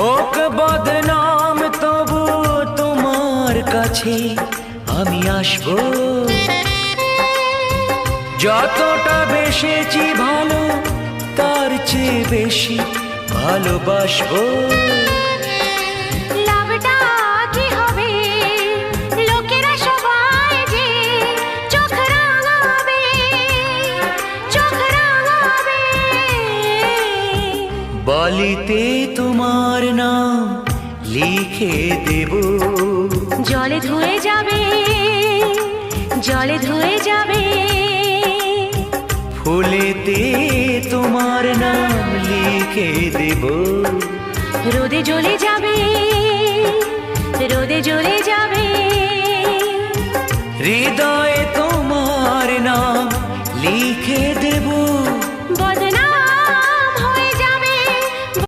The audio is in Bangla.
হোক বদনাম তবু তোমার কাছে আমি আসবো। যতটা বেসেছি ভালো তার চেয়ে বেশি ভালোবাসবো। লাভটা কি হবে লোকেরা সবাই যে চোখ রাঙাবে, চোখ রাঙাবে। বালিতে তোমার নাম লিখে দেব, জলে ধুয়ে যাবে, জলে ধুয়ে যাবে। ফুলেতে তোমার নাম লিখে দেব, রোদে জ্বলে যাবে, রোদে জ্বলে যাবে। হৃদয়ে তোমার নাম লিখে দেব।